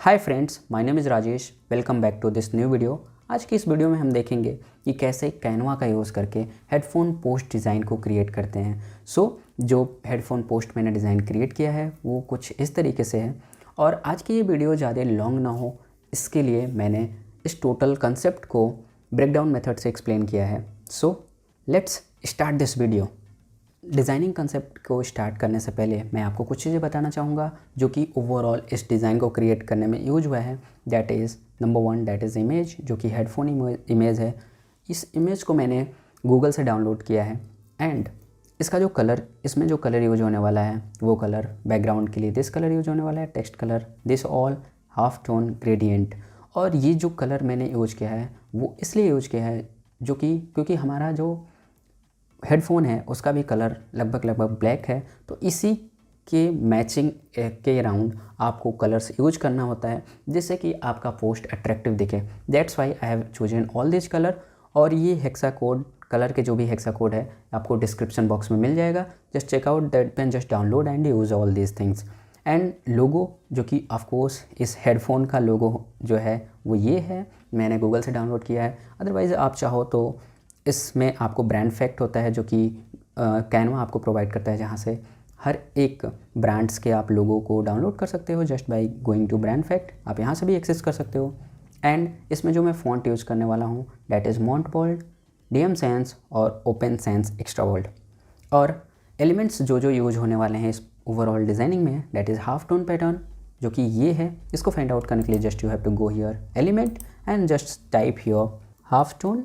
Hi friends, my name is Rajesh. Welcome back to this new video. आज की इस video में हम देखेंगे कि कैसे कैनवा का यूज़ करके हेडफोन पोस्ट डिज़ाइन को क्रिएट करते हैं। जो हेडफोन पोस्ट मैंने डिज़ाइन क्रिएट किया है वो कुछ इस तरीके से है। और आज की ये वीडियो ज़्यादा लॉन्ग ना हो, इसके लिए मैंने इस टोटल कंसेप्ट को ब्रेकडाउन मेथड से एक्सप्लेन किया है। So let's start this video. Designing concept को स्टार्ट करने से पहले मैं आपको कुछ चीज़ें बताना चाहूँगा जो कि ओवरऑल इस डिज़ाइन को क्रिएट करने में यूज हुआ है। That is number 1, that is image, जो कि हेडफोन इमेज है। इस इमेज को मैंने गूगल से डाउनलोड किया है एंड इसका जो कलर, इसमें जो कलर यूज होने वाला है वो कलर बैकग्राउंड के लिए दिस कलर यूज होने वाला है, text colour this all, half tone, gradient. और ये जो कलर मैंने यूज किया है वो इसलिए यूज किया है क्योंकि हमारा जो हेडफोन है उसका भी कलर लगभग ब्लैक है, तो इसी के मैचिंग के अराउंड आपको कलर्स यूज करना होता है जिससे कि आपका पोस्ट अट्रैक्टिव दिखे। That's why I have chosen all this colour. और ये हेक्सा कोड, कलर के जो भी हेक्सा कोड है आपको डिस्क्रिप्शन बॉक्स में मिल जाएगा। Just check out that pain, just download and use all these things. And logo, जो कि ऑफकोर्स इस हेडफोन का लोगो जो है वो ये है, मैंने गूगल से डाउनलोड किया है। अदरवाइज़ आप चाहो तो इसमें आपको ब्रांड फैक्ट होता है जो कि कैनवा आपको प्रोवाइड करता है, जहाँ से हर एक ब्रांड्स के आप लोगों को डाउनलोड कर सकते हो just by going to brand fact. आप यहाँ से भी एक्सेस कर सकते हो। एंड इसमें जो मैं फ़ॉन्ट यूज़ करने वाला हूँ डैट इज़ मोंटबोल्ड, DM Sans और ओपन सेंस एक्स्ट्रा बोल्ड। और एलिमेंट्स जो यूज होने वाले हैं इस ओवरऑल डिज़ाइनिंग में that is half tone pattern, जो कि ये है। इसको फाइंड आउट करने के लिए just you have to go here element and just type here half tone.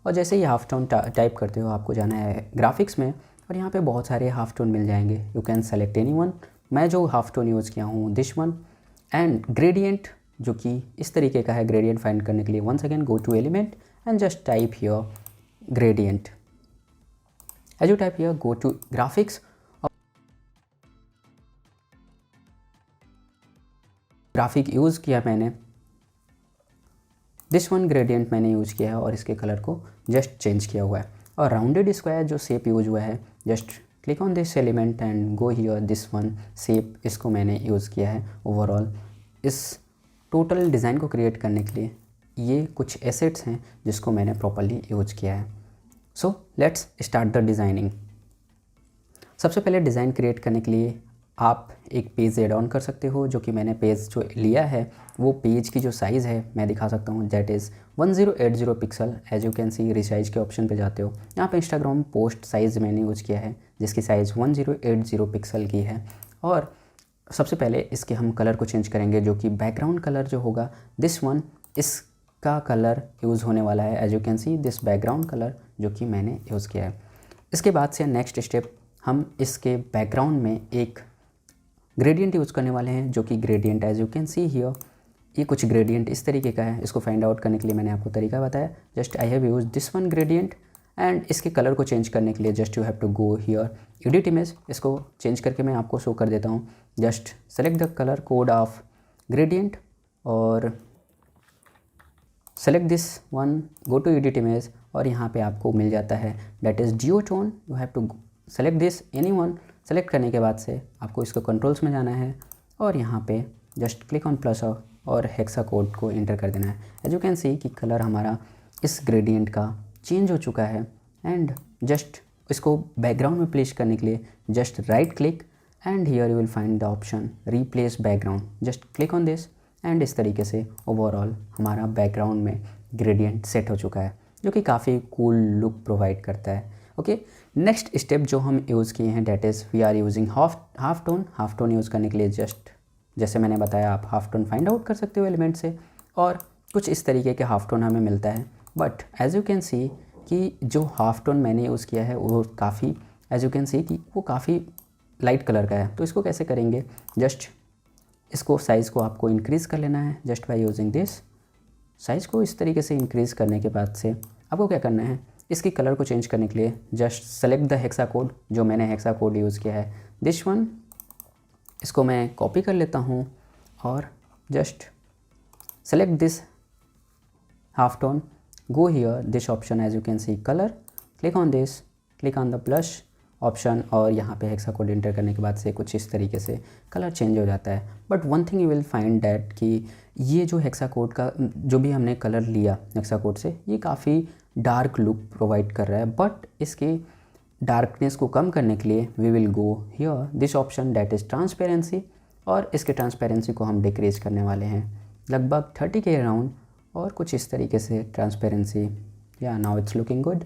और जैसे ही हाफ टोन टाइप करते हो आपको जाना है ग्राफिक्स में, और यहाँ पे बहुत सारे हाफ टोन मिल जाएंगे। You can select any one. मैं जो हाफ टोन यूज़ किया हूँ दिस वन। एंड ग्रेडियंट, जो कि इस तरीके का है, ग्रेडियंट फाइंड करने के लिए once again go to element and just type here gradient. As you type here go to graphics. Graphic use किया मैंने, दिस वन ग्रेडियंट मैंने यूज़ किया है और इसके कलर को जस्ट चेंज किया हुआ है। और राउंडेड स्क्वायर जो शेप यूज हुआ है, just click on this element and go here this one shape, इसको मैंने यूज़ किया है। ओवरऑल इस टोटल डिज़ाइन को क्रिएट करने के लिए ये कुछ एसेट्स हैं जिसको मैंने प्रॉपरली यूज किया है। So let's start the designing. सबसे पहले डिज़ाइन क्रिएट करने के लिए आप एक पेज ऐड ऑन कर सकते हो, जो कि मैंने पेज जो लिया है वो पेज की जो साइज़ है मैं दिखा सकता हूँ, that is 1080 pixel. As you can see resize के ऑप्शन पे जाते हो, यहाँ पे इंस्टाग्राम पोस्ट साइज़ मैंने यूज़ किया है जिसकी साइज़ 1080 पिक्सल की है। और सबसे पहले इसके हम कलर को चेंज करेंगे, जो कि बैकग्राउंड कलर जो होगा दिस वन, इसका कलर यूज़ होने वाला है। As you can see this background colour जो कि मैंने यूज़ किया है। इसके बाद से नेक्स्ट स्टेप, हम इसके बैकग्राउंड में एक ग्रेडियंट यूज़ करने वाले हैं, जो कि gradient as you can see here, ये कुछ ग्रेडियंट इस तरीके का है। इसको फाइंड आउट करने के लिए मैंने आपको तरीका बताया। Just I have use this one gradient. And इसके कलर को चेंज करने के लिए just you have to go here edit image. इसको चेंज करके मैं आपको शो कर देता हूँ। Just select the colour code of gradient और select this one, go to edit image, और यहाँ पे आपको मिल जाता है that is geotone. You have to select this any one. Select करने के बाद से आपको इसको कंट्रोल्स में जाना है और यहाँ पे जस्ट क्लिक ऑन प्लस और हेक्सा कोड को इंटर कर देना है। एज यू कैन सी कि कलर हमारा इस ग्रेडियंट का चेंज हो चुका है। एंड जस्ट इसको बैकग्राउंड में प्लेस करने के लिए just right click and here you will find the option replace background. Just click on this and इस तरीके से ओवरऑल हमारा बैकग्राउंड में ग्रेडियंट सेट हो चुका है, जो कि काफ़ी कूल लुक प्रोवाइड करता है। ओके, नेक्स्ट स्टेप जो हम यूज़ किए हैं that is we are using half tone. Half tone use करने के लिए जस्ट जैसे मैंने बताया आप हाफ टोन फाइंड आउट कर सकते हो एलिमेंट से, और कुछ इस तरीके के हाफ टोन हमें मिलता है। But as you can see कि जो हाफ टोन मैंने यूज़ किया है वो काफ़ी, एज यू कैन सी कि वो काफ़ी लाइट कलर का है। तो इसको कैसे करेंगे, जस्ट इसको साइज़ को आपको इंक्रीज़ कर लेना है just by using this. Size को इस तरीके से इंक्रीज़ करने के बाद से आपको क्या करना है, इसकी कलर को चेंज करने के लिए just select the hexa code, जो मैंने हेक्सा कोड यूज़ किया है दिस वन। इसको मैं कॉपी कर लेता हूँ और just select this half tone, go here this option as you can see colour, click on this, click on the plus option और यहाँ पे हेक्सा कोड एंटर करने के बाद से कुछ इस तरीके से कलर चेंज हो जाता है। But one thing you will find that कि ये जो हेक्सा कोड का जो भी हमने कलर लिया हेक्सा कोड से, ये काफ़ी डार्क लुक प्रोवाइड कर रहा है। बट इसके डार्कनेस को कम करने के लिए we will go here this option that is transparency, और इसके ट्रांसपेरेंसी को हम डिक्रीज़ करने वाले हैं लगभग 30 के अराउंड, और कुछ इस तरीके से ट्रांसपेरेंसी। या नाउ इट्स लुकिंग गुड।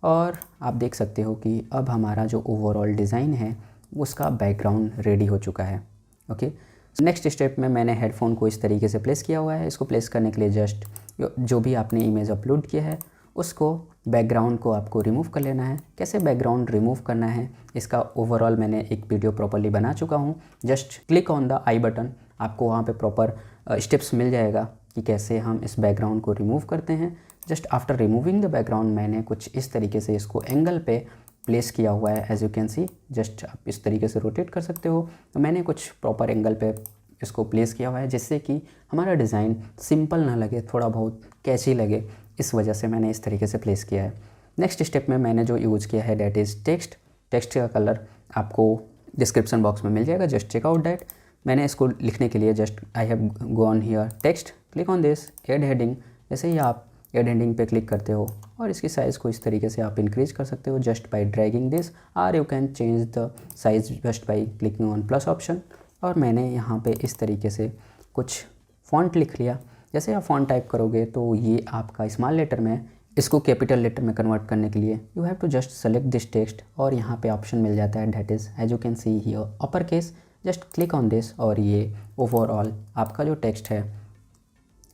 और आप देख सकते हो कि अब हमारा जो ओवरऑल डिज़ाइन है उसका बैकग्राउंड रेडी हो चुका है। ओके, नेक्स्ट स्टेप में मैंने हेडफोन को इस तरीके से प्लेस किया हुआ है। इसको प्लेस करने के लिए जस्ट जो भी आपने इमेज अपलोड किया है उसको बैकग्राउंड को आपको रिमूव कर लेना है। कैसे बैकग्राउंड रिमूव करना है इसका ओवरऑल मैंने एक वीडियो प्रॉपरली बना चुका हूँ। Just click on the I button, आपको वहाँ पे प्रॉपर स्टेप्स मिल जाएगा कि कैसे हम इस बैकग्राउंड को रिमूव करते हैं। Just after removing the background मैंने कुछ इस तरीके से इसको एंगल पे प्लेस किया हुआ है। As you can see, just आप इस तरीके से रोटेट कर सकते हो। तो मैंने कुछ प्रॉपर एंगल पे इसको प्लेस किया हुआ है जिससे कि हमारा डिज़ाइन सिंपल ना लगे, थोड़ा बहुत कैची लगे। इस वजह से मैंने इस तरीके से प्लेस किया है। नेक्स्ट स्टेप में मैंने जो यूज़ किया है डैट इज़ टेक्स्ट। टेक्स्ट का कलर आपको डिस्क्रिप्शन बॉक्स में मिल जाएगा, जस्ट चेक आउट दैट। मैंने इसको लिखने के लिए just I have gone here text, click on this add heading. जैसे ही आप एड हेडिंग पे क्लिक करते हो और इसकी साइज़ को इस तरीके से आप इंक्रीज कर सकते हो जस्ट बाय ड्रैगिंग दिस, और you can change the size just by clicking on plus option. और मैंने यहाँ पे इस तरीके से कुछ फ़ॉन्ट लिख लिया। जैसे आप फ़ॉन्ट टाइप करोगे तो ये आपका स्मॉल लेटर में, इसको कैपिटल लेटर में कन्वर्ट करने के लिए you have to just select this text, और यहाँ पे ऑप्शन मिल जाता है that is as you can see here upper case. Just click on this और ये ओवरऑल आपका जो टेक्स्ट है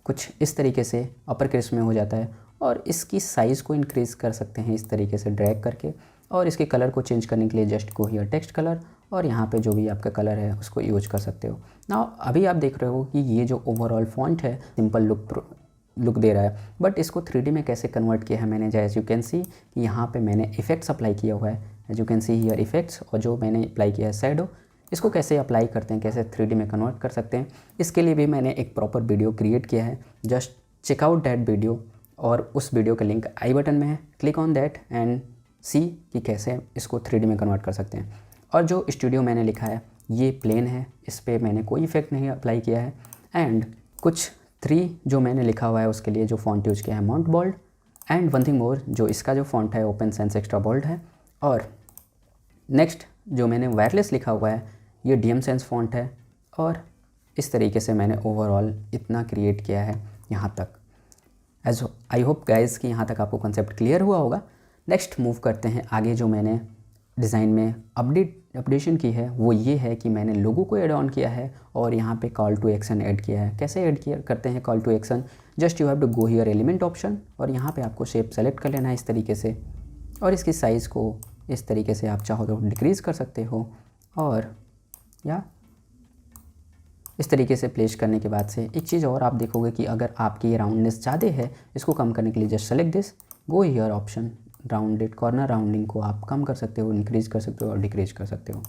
कुछ इस तरीके से अपर केस में हो जाता है। और इसकी साइज़ को इंक्रीज़ कर सकते हैं इस तरीके से ड्रैग करके, और इसके कलर को चेंज करने के लिए just go here text colour, और यहाँ पे जो भी आपका कलर है उसको यूज कर सकते हो। ना अभी आप देख रहे हो कि ये जो ओवरऑल फॉन्ट है सिंपल लुक दे रहा है, बट इसको 3D में कैसे कन्वर्ट किया है मैंने, एज यू कैन सी यहाँ पे मैंने इफेक्ट्स अप्लाई किया हुआ है। As you can see here effects, और जो मैंने अप्लाई किया है शैडो, इसको कैसे अप्लाई करते हैं, कैसे 3D में कन्वर्ट कर सकते हैं, इसके लिए भी मैंने एक प्रॉपर वीडियो क्रिएट किया है। Just check out that video, और उस वीडियो का लिंक आई बटन में है। Click on that and see कि कैसे इसको 3D में कन्वर्ट कर सकते हैं। और जो स्टूडियो मैंने लिखा है ये प्लेन है, इस पर मैंने कोई इफेक्ट नहीं अप्लाई किया है। एंड कुछ 3 जो मैंने लिखा हुआ है उसके लिए जो फॉन्ट यूज़ किया है Mont bold. And one thing more, जो इसका जो फॉन्ट है ओपन सेंस एक्स्ट्रा बोल्ड है। और नेक्स्ट जो मैंने वायरलेस लिखा हुआ है ये डीएम सेंस फॉन्ट है। और इस तरीके से मैंने ओवरऑल इतना क्रिएट किया है यहाँ तक। एज आई होप गाइज कि यहाँ तक आपको कंसेप्ट क्लियर हुआ होगा। नेक्स्ट मूव करते हैं आगे। जो मैंने डिज़ाइन में अपडेशन की है वो ये है कि मैंने लोगो को ऐड ऑन किया है और यहाँ पे कॉल टू एक्शन ऐड किया है। कैसे ऐड किया करते हैं call to action, just you have to go here element option, और यहाँ पे आपको शेप सेलेक्ट कर लेना है इस तरीके से, और इसकी साइज़ को इस तरीके से आप चाहो तो डिक्रीज़ कर सकते हो। और या इस तरीके से प्लेस करने के बाद से एक चीज़ और आप देखोगे कि अगर आपकी राउंडनेस ज़्यादा है, इसको कम करने के लिए just select this, go here option, rounded corner rounding को आप कम कर सकते हो, इंक्रीज़ कर सकते हो और डिक्रीज़ कर सकते हो।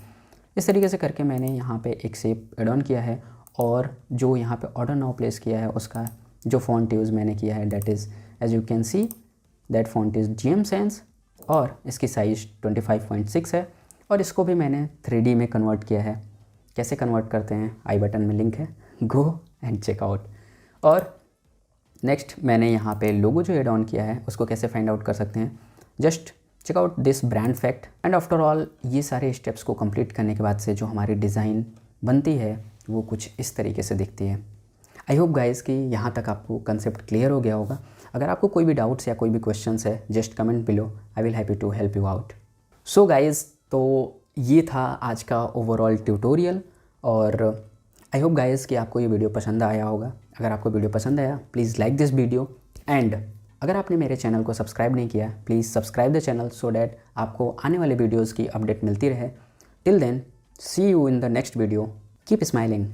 इस तरीके से करके मैंने यहाँ पे एक शेप एड ऑन किया है। और जो यहाँ पे ऑर्डर नाउ प्लेस किया है उसका जो फॉन्ट यूज़ मैंने किया है that is as you can see that font is DM Sans, और इसकी साइज़ 25.6 है। और इसको भी मैंने 3D में कन्वर्ट किया है। कैसे कन्वर्ट करते हैं आई बटन में लिंक है, गो एंड चेकआउट। और नेक्स्ट मैंने यहाँ पे लोगो जो एड ऑन किया है उसको कैसे फाइंड आउट कर सकते हैं, just check out this brand fact. And after all ये सारे स्टेप्स को कंप्लीट करने के बाद से जो हमारी डिज़ाइन बनती है वो कुछ इस तरीके से दिखती है। आई होप गाइज कि यहाँ तक आपको कंसेप्ट क्लियर हो गया होगा। अगर आपको कोई भी डाउट्स या कोई भी क्वेश्चंस है just comment below, I will happy to help you out. So guys, तो ये था आज का ओवरऑल ट्यूटोरियल, और आई होप गाइज कि आपको ये वीडियो पसंद आया होगा। अगर आपको वीडियो पसंद आया please like this video, and अगर आपने मेरे चैनल को सब्सक्राइब नहीं किया please subscribe the channel so that आपको आने वाले वीडियोज़ की अपडेट मिलती रहे। Till then see you in the next video, keep smiling.